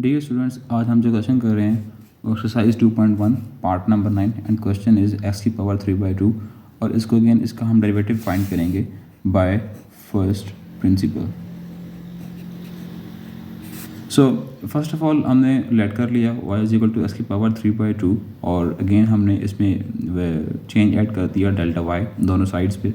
Dear students, आज हम जो क्वेश्चन कर रहे हैं exercise 2.1 part number 9 and question is x की पावर 3/2 और इसको अगेन इसका हम डेरिवेटिव फाइंड करेंगे by first principle. So first of all हमने लेट कर लिया y is equal to x की पावर 3/2 और अगेन हमने इसमें चेंज ऐड कर दिया डेल्टा y दोनों साइड्स पे।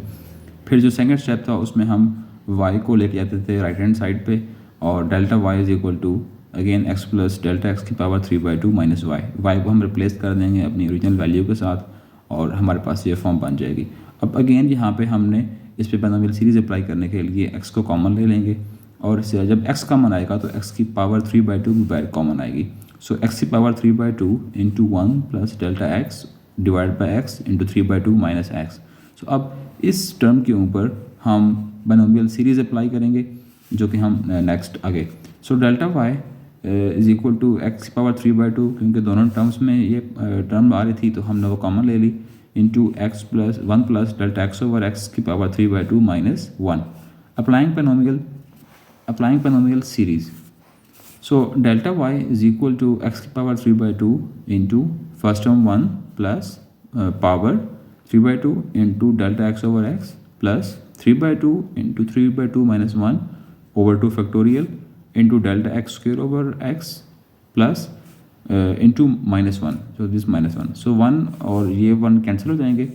फिर जो सेकंड स्टेप था उसमें हम y को लेके जाते थे राइट हैंड साइड पे और delta y is equal to again x plus delta x की पावर 3/2 माइनस y को हम रिप्लेस कर देंगे अपनी ओरिजिनल वैल्यू के साथ और हमारे पास ये फॉर्म बन जाएगी। अब अगेन यहाँ पे हमने इस पे बाइनोमियल सीरीज अप्लाई करने के लिए x को कॉमन ले लेंगे और इससे जब x कॉमन आएगा तो x की पावर 3/2 भी कॉमन आएगी। सो x की power 3/2 into 1 plus delta x divide by x into 3/2 minus x। सो अब इस टर्म के ऊपर हम बाइनोमियल सीरीज अप्लाई करेंगे जो कि हम नेक्स्ट आगे। So delta y is equal to x की पावर 3/2 क्योंकि दोनों टर्म्स में ये टर्म आ रही थी तो हमने वो कॉमन ले ली into x plus 1 plus delta x over x की power 3/2 minus 1 applying polynomial series. So delta y is equal to x की power 3/2 into first term 1 plus power 3/2 into delta x over x plus 3/2 into 3/2 minus 1 over 2 factorial into delta x square over x plus into minus 1. So this minus 1. So 1 और ये 1 cancel हो जाएंगे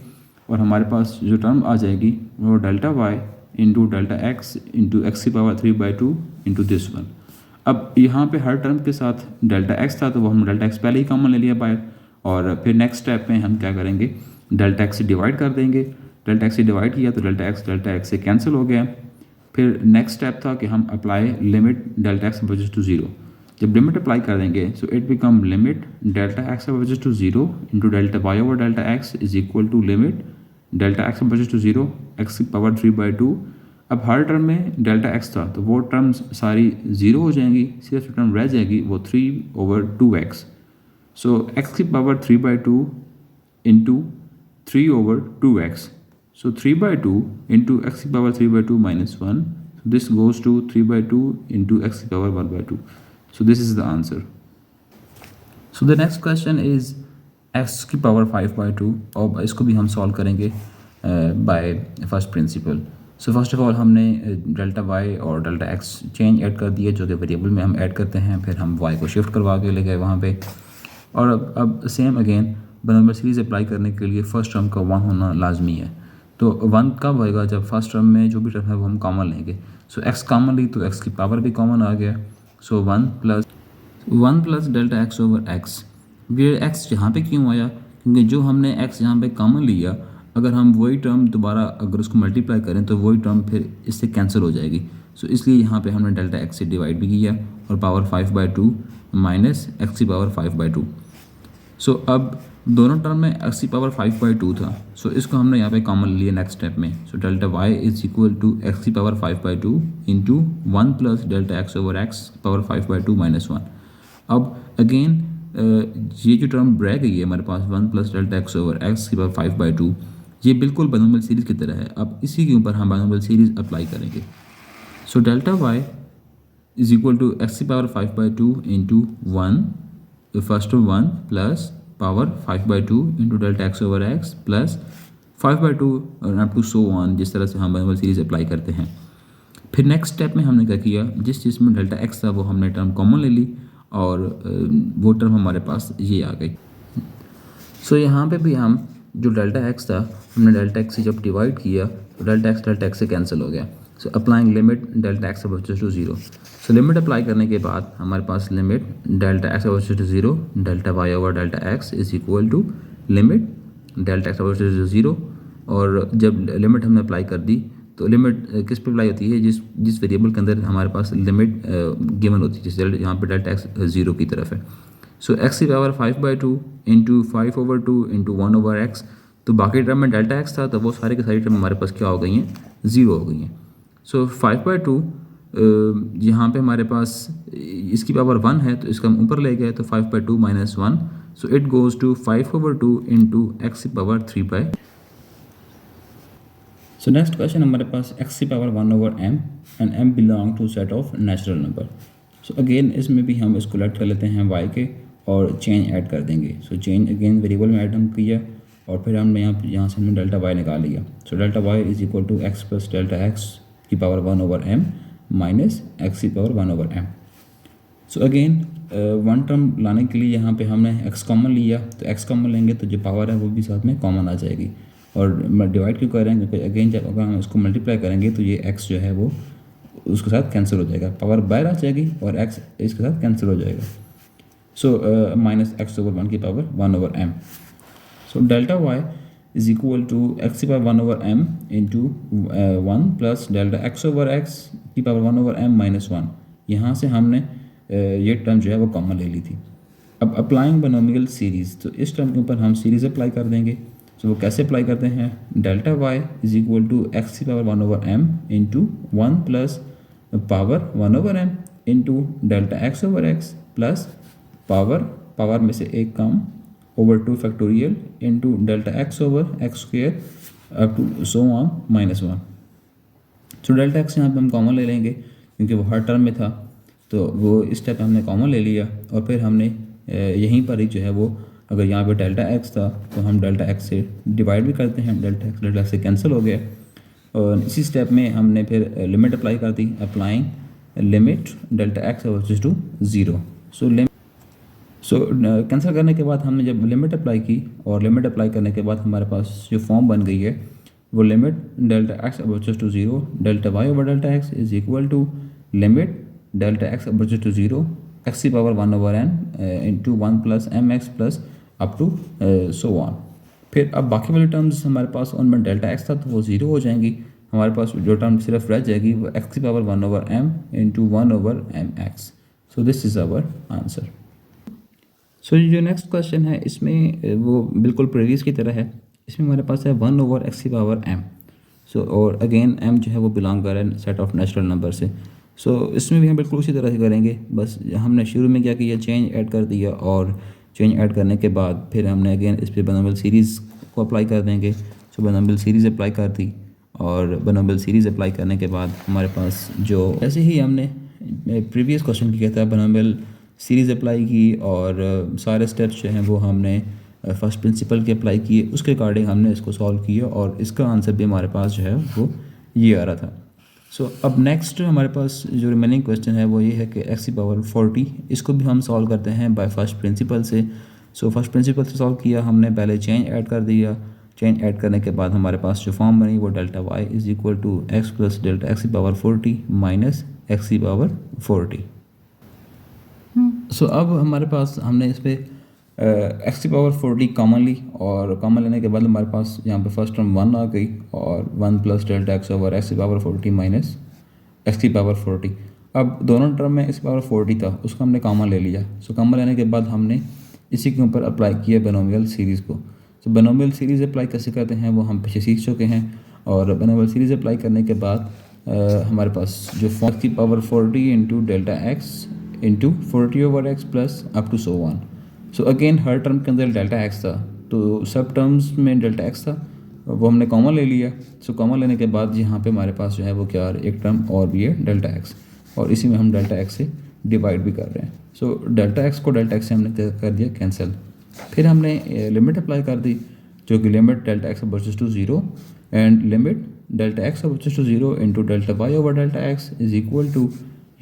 और हमारे पास जो term आ जाएगी वो delta y into delta x into x की पावर 3/2 इंटू दिस वन। अब यहाँ पे हर टर्म के साथ डेल्टा एक्स था तो वो हम डेल्टा एक्स पहले ही कॉमन ले लिया बाहर और फिर नेक्स्ट स्टेप में हम क्या करेंगे डेल्टा एक्स से डिवाइड कर देंगे। डेल्टा एक्स से डिवाइड किया तो डेल्टा एक्स से कैंसिल हो गया। फिर नेक्स्ट स्टेप था कि हम apply limit delta x versus to 0। जब लिमिट अप्लाई कर देंगे so it become limit delta x versus to 0 into delta y over delta x is equal to limit delta x versus to 0 x की power 3/2। अब हर term में delta x था तो वो टर्म्स सारी 0 हो जाएंगी, सिर्फ टर्म रह जाएगी वो 3/2x। सो एक्स की power 3/2 into 3/2x। So 3/2 into x की power 3/2 minus 1। This goes to 3/2 into x की power 1/2। So this is the answer. So the next question is x की पावर 5/2 और इसको भी हम सॉल्व करेंगे by first principle. So first of all हमने delta y और डेल्टा x चेंज ऐड कर दिए जो कि वेरिएबल में हम ऐड करते हैं, फिर हम y को शिफ्ट करवा के ले गए वहाँ पे और अब same again binomial series apply करने के लिए फर्स्ट टर्म का 1 होना लाजमी है। तो 1 कब होएगा जब फर्स्ट टर्म में जो भी टर्म है वो हम कॉमन लेंगे। सो x कॉमन ली तो x की पावर भी कॉमन आ गया। सो 1 plus delta x over x। ये x यहाँ पे क्यों आया क्योंकि जो हमने x यहाँ पे कॉमन लिया अगर हम वही टर्म दोबारा अगर उसको मल्टीप्लाई करें तो वही टर्म फिर इससे कैंसिल हो जाएगी। सो इसलिए यहाँ पे हमने डेल्टा एक्स से डिवाइड भी किया और पावर 5/2 माइनस एक्स की पावर 5/2। सो अब दोनों टर्म में एक्स की पावर 5/2 था। सो इसको हमने यहाँ पे कॉमन लिया नेक्स्ट स्टेप में। So delta y is equal to x की power 5/2 into 1 plus delta x over x power 5/2 minus 1। अब अगेन ये जो टर्म रह गई है हमारे पास 1 plus delta x over x की पावर 5/2 ये बिल्कुल बाइनोमियल सीरीज की तरह है। अब इसी के ऊपर हम बाइनोमियल सीरीज अप्लाई करेंगे। So delta y is equal to x की power 5/2 into 1 first 1 plus power 5/2 into delta x over x plus 5/2 up to so on जिस तरह से हम बाइनोमियल सीरीज अप्लाई करते हैं। फिर नेक्स्ट स्टेप में हमने क्या किया जिस चीज़ में डेल्टा एक्स था वो हमने टर्म कॉमन ले ली और वो टर्म हमारे पास ये आ गई। सो यहाँ पे भी हम जो डेल्टा एक्स था हमने डेल्टा एक्स से जब डिवाइड किया तो डेल्टा एक्स से कैंसिल हो गया। So applying limit delta x versus to 0। So limit apply करने के बाद हमारे पास limit delta x versus to 0 delta y over delta x is equal to limit delta x versus to 0। और जब लिमिट हमने अप्लाई कर दी तो लिमिट किस पे अप्लाई होती है जिस वेरिएबल के अंदर हमारे पास लिमिट गिवन होती है जैसे यहाँ पे डेल्टा एक्स 0 की तरफ है। सो एक्स की power 5/2 into 5/2 into 1 over x. तो बाकी टर्म में डेल्टा एक्स था तो वो सारी की सारी टर्म हमारे पास क्या हो गई हैं 0 हो गई हैं। सो 5/2 यहाँ पे हमारे पास इसकी पावर 1 है तो इसका हम ऊपर ले गए तो 5/2 minus 1। So it goes to 5/2 into x की पावर 3/। सो नेक्स्ट क्वेश्चन हमारे पास एक्स की power 1 over m and m belong to set of natural number. So again इसमें भी हम इसको लेट कर लेते हैं वाई के और चेंज ऐड कर देंगे। सो चेंज अगेन वेरिएबल में ऐड हम किया और फिर हमने यहाँ से हमने डेल्टा वाई निकाल लिया। So delta y is equal to x plus delta x की पावर 1/m माइनस एक्स की power 1/m। So again one term लाने के लिए यहाँ पे हमने x कॉमन लिया, तो x कॉमन लेंगे तो जो पावर है वो भी साथ में कॉमन आ जाएगी। और डिवाइड क्यों करेंगे क्योंकि अगेन जब अगर हम इसको मल्टीप्लाई करेंगे तो ये x जो है वो उसके साथ कैंसिल हो जाएगा, पावर बाहर आ जाएगी और x इसके साथ कैंसिल हो जाएगा। सो माइनस x/1 की power 1/m। So delta y is equal to x की power 1/m into 1 plus delta x/x की पावर 1/m माइनस 1। यहाँ से हमने ये टर्म जो है वो कॉमन ले ली थी। अब अप्लाइंग बाइनोमियल सीरीज़, तो इस टर्म के ऊपर हम सीरीज़ अप्लाई कर देंगे। तो वो कैसे अप्लाई करते हैं, delta y is equal to x की power 1/m into 1 plus power 1/m into delta x/x plus power में से एक कम over 2 factorial into delta x/x² up to so on minus 1। So delta x यहाँ पे हम कॉमन ले लेंगे क्योंकि वो हर टर्म में था, तो वो इस स्टेप हमने कॉमन ले लिया और फिर हमने यहीं पर ही जो है वो अगर यहाँ पे डेल्टा x था तो हम डेल्टा x से डिवाइड भी करते हैं, डेल्टा x से कैंसिल हो गया। और इसी स्टेप में हमने फिर लिमिट अप्लाई कर दी, applying limit delta x versus to 0। So cancel करने के बाद हमने जब लिमिट अप्लाई की और लिमिट अप्लाई करने के बाद हमारे पास जो फॉर्म बन गई है वो limit delta x versus to 0 delta y over delta x is equal to limit delta x versus to 0 x की power 1/n into 1 plus mx plus up to so on. फिर अब बाकी वाले टर्म्स हमारे पास उनमें डेल्टा x था तो वो 0 हो जाएंगी, हमारे पास जो टर्म सिर्फ रह जाएगी वो x की power 1/m into 1/mx। So this is our answer. So जो नेक्स्ट क्वेश्चन है इसमें वो बिल्कुल प्रीवियस की तरह है, इसमें हमारे पास है 1/x की पावर m। सो और अगेन m जो है वो बिलोंग कर रहा है सेट ऑफ नेचुरल नंबर से। सो इसमें भी हम बिल्कुल उसी तरह से करेंगे, बस हमने शुरू में क्या किया, चेंज ऐड कर दिया और चेंज ऐड करने के बाद फिर हमने अगेन इस पर बाइनोमियल सीरीज़ को अप्लाई कर देंगे। सो बाइनोमियल सीरीज़ अप्लाई कर दी और बाइनोमियल सीरीज़ अप्लाई करने के बाद हमारे पास जो ऐसे ही हमने प्रीवियस क्वेश्चन किया था बाइनोमियल सीरीज़ अप्लाई की और सारे स्टेप्स जो हैं वो हमने फर्स्ट प्रिंसिपल के अप्लाई किए, उसके अकॉर्डिंग हमने इसको सॉल्व किया और इसका आंसर भी हमारे पास जो है वो ये आ रहा था। सो अब नेक्स्ट हमारे पास जो रिमेनिंग क्वेश्चन है वो ये है कि x की पावर 40, इसको भी हम सॉल्व करते हैं बाय फर्स्ट प्रिंसिपल से। सो फर्स्ट प्रिंसिपल से सॉल्व किया हमने, पहले चेंज ऐड कर दिया, चेंज ऐड करने के बाद हमारे पास जो फॉर्म बनी वो delta y is equal to x plus delta x की पावर 40 माइनस x की पावर 40। सो अब हमारे पास हमने इस पर x की पावर 40 कॉमन ली और कॉमन लेने के बाद हमारे पास यहाँ पे फर्स्ट टर्म 1 आ गई और 1 plus delta x over x की पावर 40 माइनस x की पावर 40। अब दोनों टर्म में x की पावर 40 था, उसको हमने कॉमन ले लिया। सो कॉमन लेने के बाद हमने इसी के ऊपर अप्लाई किया बाइनोमियल सीरीज़ को। सो बाइनोमियल सीरीज़ अप्लाई कैसे करते हैं वो हम पीछे सीख चुके हैं और बाइनोमियल सीरीज़ अप्लाई करने के बाद हमारे पास जो x की power 40 into delta x into 40 over x plus up to so on. So again हर टर्म के अंदर डेल्टा x था, तो सब टर्म्स में डेल्टा x था, वो हमने कॉमन ले लिया। सो कॉमन लेने के बाद यहाँ पे हमारे पास जो है वो क्या एक टर्म और भी है डेल्टा x और इसी में हम डेल्टा x से डिवाइड भी कर रहे हैं। सो डेल्टा x को डेल्टा x से हमने कर दिया कैंसिल। फिर हमने लिमिट अप्लाई कर दी जो कि limit delta x versus to 0 and limit delta x versus to 0 into delta y over delta x is equal to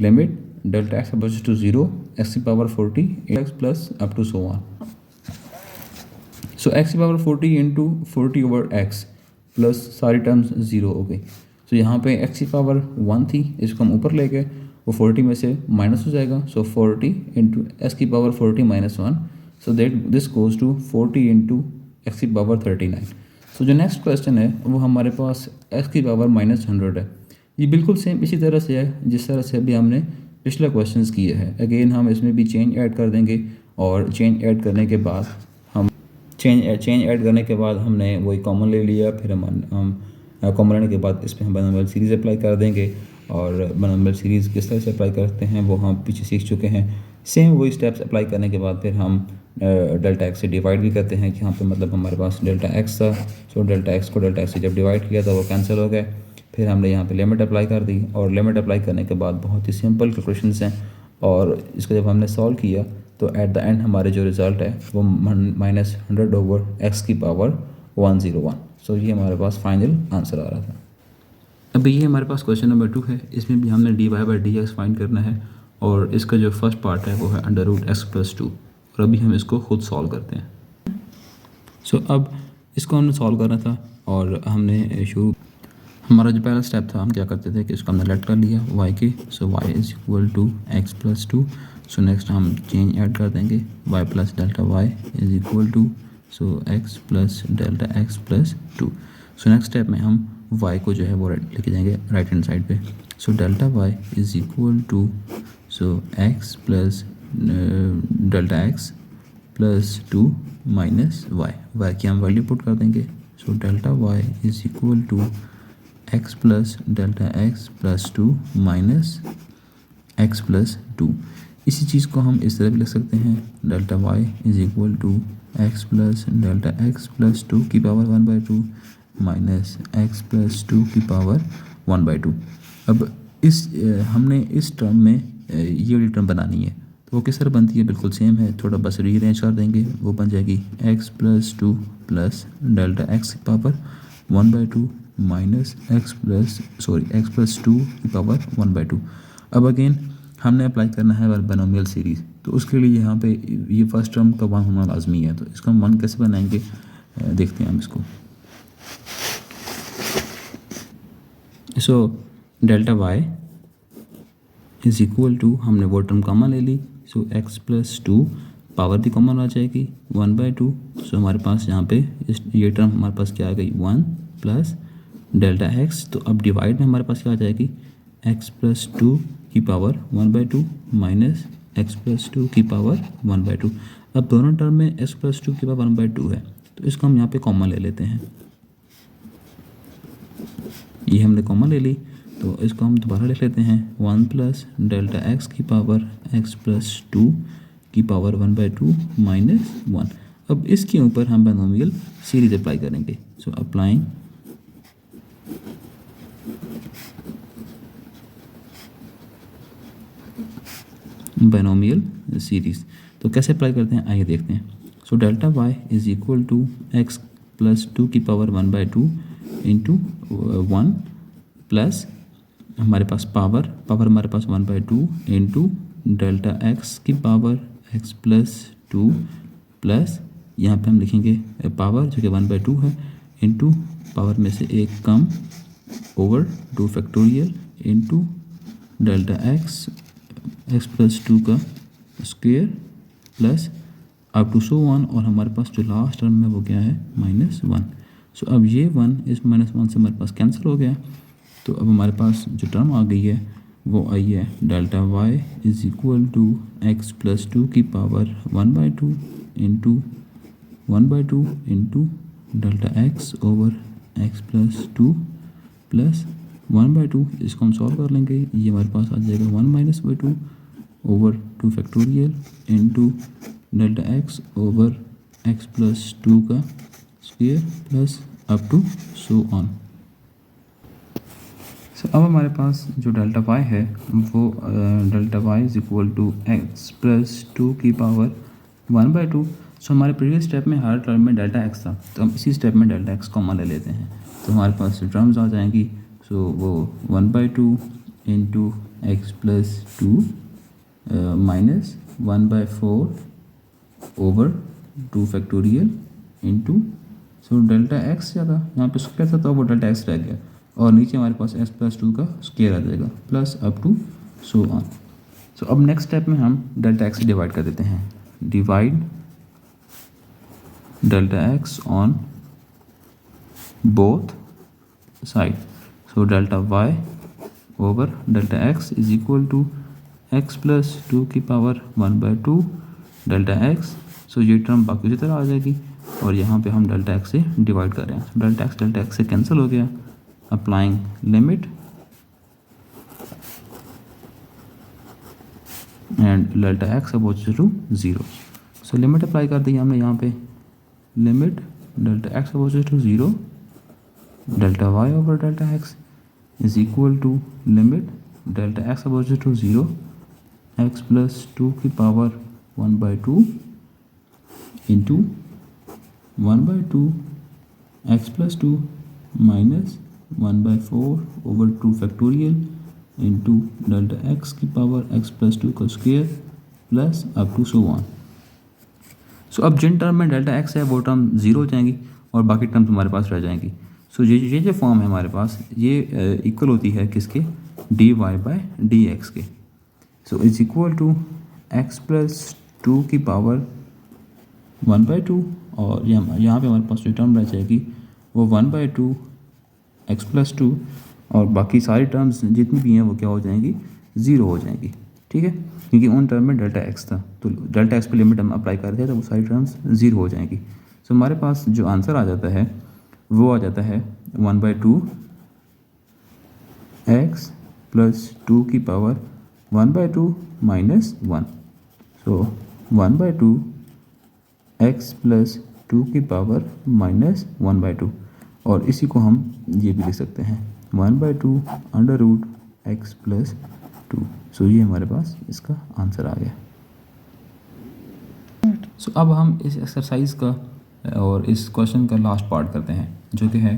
limit delta x versus to 0 x की power 40 x plus up to so on. So x की power 40 into 40 over x plus सारी terms 0 हो गई। सो यहाँ पे x की power 1 थी, इसको हम ऊपर ले गए, वो 40 में से माइनस हो जाएगा। सो 40 इंटू x की power 40 minus 1, so that this goes to 40 into x की पावर 39। सो जो नेक्स्ट क्वेश्चन है वो हमारे पास x की पावर माइनस 100 है। ये बिल्कुल सेम इसी तरह से है जिस तरह से अभी हमने पिछला क्वेश्चन्स किए हैं। अगेन हम इसमें भी चेंज ऐड कर देंगे और चेंज ऐड करने के बाद हम चेंज ऐड करने के बाद हमने वही कॉमन ले लिया। फिर हम कॉमन लेने के बाद इस पर हम बाइनोमियल सीरीज़ अप्लाई कर देंगे और बाइनोमियल सीरीज़ किस तरह से अप्लाई करते हैं वो हम पीछे सीख चुके हैं। सेम वही स्टेप्स अप्लाई करने के बाद फिर हम डेल्टा एक्स से डिवाइड भी करते हैं कि यहाँ पे मतलब हमारे पास डेल्टा एक्स था। सो डेल्टा एक्स को डेल्टा एक्स से जब डिवाइड किया था वो कैंसिल हो गए। फिर हमने यहाँ पे लिमिट अप्लाई कर दी और लिमिट अप्लाई करने के बाद बहुत ही सिंपल कैलकुलेशंस हैं और इसको जब हमने सॉल्व किया तो एट द एंड हमारे जो रिज़ल्ट है वो -100/x⁻101। सो ये हमारे पास फाइनल आंसर आ रहा था। अभी ये हमारे पास क्वेश्चन नंबर 2 है। इसमें भी हमने dy/dx फाइंड करना है और इसका जो फर्स्ट पार्ट है वो है √x+2 और अभी हम इसको खुद सॉल्व करते हैं। सो अब इसको हमने सॉल्व करना था और हमने हमारा जो पहला स्टेप था हम क्या करते थे कि इसको हमने लेट कर लिया y के। सो y =x+2। सो नेक्स्ट हम चेंज ऐड कर देंगे y + Δy सो x+Δx+2। सो नेक्स्ट स्टेप में हम y को जो है वो लेके जाएंगे राइट हैंड साइड पे। सो Δy सो x+Δx+2 y की हम वैल्यू पुट कर देंगे। सो Δy x+Δx+2 x+2। इसी चीज़ को हम इस तरह भी लिख सकते हैं Δy x+Δx+2 की पावर 1/2 x+2 की पावर 1/2। अब हमने इस टर्म में ये वाली टर्म बनानी है तो वो किस तरह बनती है, बिल्कुल सेम है, थोड़ा बस रीअरेंज कर देंगे, वो बन जाएगी x+2 + Δx की पावर 1/2 x+2 की पावर 1/2। अब अगेन हमने अप्लाई करना है बाइनोमियल सीरीज़, तो उसके लिए यहाँ पे ये फर्स्ट टर्म का 1 होना लाजमी है। तो इसका हम 1 कैसे बनाएंगे देखते हैं हम इसको। सो Δy हमने वो टर्म कॉमन ले ली। सो x+2 पावर भी कॉमन आ जाएगी 1/2। सो हमारे पास यहाँ पे ये टर्म हमारे पास क्या आ गई 1 + Δx। तो अब डिवाइड में हमारे पास क्या आ जाएगी x+2 की पावर 1/2 x+2 की पावर 1/2। अब दोनों टर्म में x+2 की पावर 1/2 है तो इसको हम यहाँ पे कॉमन ले लेते हैं। ये हमने कॉमन ले ली तो इसको हम दोबारा लिख लेते हैं 1 + Δx की पावर x+2 की पावर 1/2 -1। अब इसके ऊपर हम बाइनोमियल सीरीज अप्लाई करेंगे। So applying binomial series. तो कैसे अप्लाई करते हैं आइए देखते हैं। सो Δy x+2 की पावर 1/2 इंटू 1 प्लस हमारे पास पावर हमारे पास 1/2 इंटू Δx की पावर x+2 प्लस यहाँ पे हम लिखेंगे पावर जो कि 1/2 है इंटू पावर में से एक कम over 2 factorial into Δx x+2 का स्क्वायर प्लस अप टू सो 1 और हमारे पास जो लास्ट टर्म है वो क्या है -1। सो अब ये 1 इस -1 से हमारे पास कैंसिल हो गया। तो अब हमारे पास जो टर्म आ गई है वो आई है Δy x+2 की power 1/2 into 1/2 into Δx over x+2 plus 1/2। इसको हम सॉल्व कर लेंगे, ये हमारे पास आ जाएगा 1 - 2 over 2 factorial into Δx over x+2 का square plus up to so on. So अब हमारे पास जो Δy है वो Δy x+2 की पावर 1/2। सो हमारे प्रीवियस स्टेप में हर टर्म में Δx था तो हम इसी स्टेप में Δx कॉमन ले लेते हैं तो हमारे पास टर्म्स आ जाएंगी। सो वो 1/2 into x+2 -1/4 over 2 factorial into so Δx ज़्यादा यहाँ पे स्क्वायर था तो वो Δx रह गया और नीचे हमारे पास x+2 का स्क्वायर आ जाएगा plus up to so on. So अब नेक्स्ट स्टेप में हम Δx से डिवाइड कर देते हैं। Divide Δx on both side. So Δy over Δx x+2 की पावर 1/2 Δx। सो ये टर्म बाकी उसी तरह आ जाएगी और यहाँ पे हम Δx से डिवाइड कर रहे हैं। सो Δx से कैंसिल हो गया। Applying limit and Δx approach to 0। So limit apply कर दी हमने यहाँ पे। Limit Δx approach to 0 Δy over Δx is equal to limit Δx approach to 0 x plus 2 की power 1/2 into 1/2 x plus 2 minus 1/4 over 2 factorial into delta x की power x plus 2 का square plus up to so on. So अब जिन term में delta x है वो term zero हो जाएंगी और बाकी टर्म तुम्हारे पास रह जाएंगी। सो ये जो फॉर्म है हमारे पास ये इक्वल होती है किसके, d y by d x के। So is equal to x plus 2 की पावर 1/2 और यहाँ पे हमारे पास जो टर्म रह जाएगी वो 1/2 एक्स प्लस 2 और बाकी सारी टर्म्स जितनी भी हैं वो क्या हो जाएंगी, ज़ीरो हो जाएंगी। ठीक है, क्योंकि उन टर्म में डेल्टा एक्स था तो डेल्टा एक्स पे लिमिट हम अप्लाई करते हैं तो वो सारी टर्म्स ज़ीरो हो जाएंगी। सो हमारे पास जो आंसर आ जाता है वो आ जाता है 1/2 एक्स प्लस 2 की पावर 1/2 माइनस 1। सो 1/2 एक्स प्लस 2 की पावर माइनस 1/2 और इसी को हम ये भी लिख सकते हैं 1/2 अंडर रूट एक्स प्लस 2। सो ये हमारे पास इसका आंसर आ गया। सो अब हम इस एक्सरसाइज का और इस क्वेश्चन का लास्ट पार्ट करते हैं जो कि है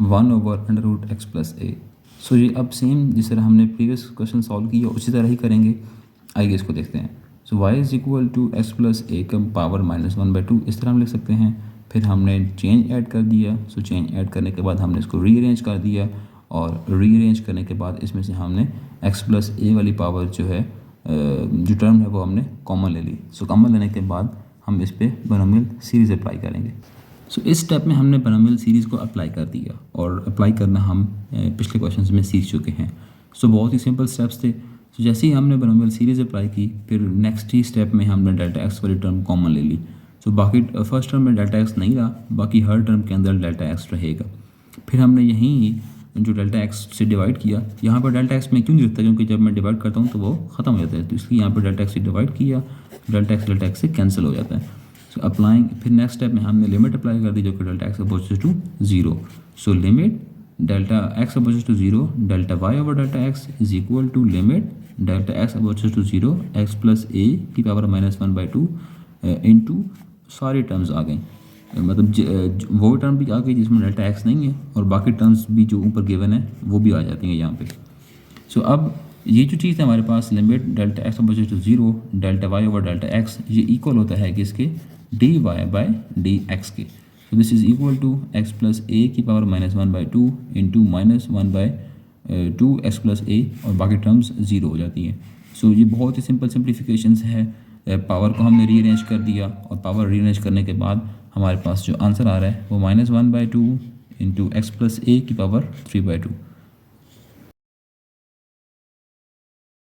1 over under root x plus a. So ये अब सेम जिस तरह हमने प्रीवियस क्वेश्चन सॉल्व किया उसी तरह ही करेंगे। आइए इसको देखते हैं। So y is equal to x plus a का पावर माइनस 1/2 इस तरह हम लिख सकते हैं। फिर हमने चेंज ऐड कर दिया। सो चेंज ऐड करने के बाद हमने इसको रीअरेंज कर दिया और रीअरेंज करने के बाद इसमें से हमने एक्स प्लस ए वाली पावर जो है जो टर्म है वो हमने कॉमन ले ली। सो कॉमन लेने के बाद हम इस पर बायनोमियल सीरीज़ अप्लाई करेंगे। सो इस स्टेप में हमने बायनोमियल सीरीज़ को अप्लाई कर दिया और अप्लाई करना हम पिछले क्वेश्चन में सीख चुके हैं। सो बहुत ही सिंपल स्टेप्स थे। सो जैसे ही हमने बायनोमियल सीरीज़ अप्लाई की फिर नेक्स्ट ही स्टेप में हमने डेल्टा एक्स वाली टर्म कॉमन ले ली। सो बाकी फर्स्ट टर्म में डेल्टा एक्स नहीं रहा, बाकी हर टर्म के अंदर डेल्टा एक्स रहेगा। फिर हमने यहीं जो डेल्टा एक्स से डिवाइड किया, यहाँ पर डेल्टा एक्स में क्यों नहीं लिखता, क्योंकि जब मैं डिवाइड करता हूँ तो वो ख़त्म हो जाता है, तो इसलिए यहाँ पर डेल्टा एक्स से डिवाइड किया, डेल्टा एक्स से कैंसिल हो जाता है। सो अप्लाइंग, फिर नेक्स्ट स्टेप में हमने लिमिट अप्लाई कर दी जो कि delta x opposite to 0। So limit delta x opposite to 0 delta y over delta x is equal to limit delta x opposite to 0 x plus a की power minus 1/2 into सारी terms आ गई, मतलब वो टर्म भी आ गई जिसमें delta x नहीं है और बाकी टर्म्स भी जो ऊपर गिवन है वो भी आ जाती हैं यहाँ पे। सो अब ये जो चीज़ है हमारे पास limit delta x opposite to 0 delta y over delta x ये इक्वल होता है कि इसके d y by d x के। So this is equal to x plus a की power minus 1/2 into minus 1/2 x plus a और बाकी टर्म्स 0 हो जाती हैं। सो ये बहुत ही सिंपल सिंप्लीफिकेशंस है। पावर को हमने रीअरेंज कर दिया और पावर रीअरेंज करने के बाद हमारे पास जो आंसर आ रहा है वो -1/2 इंटू एक्स प्लस ए की पावर 3/2।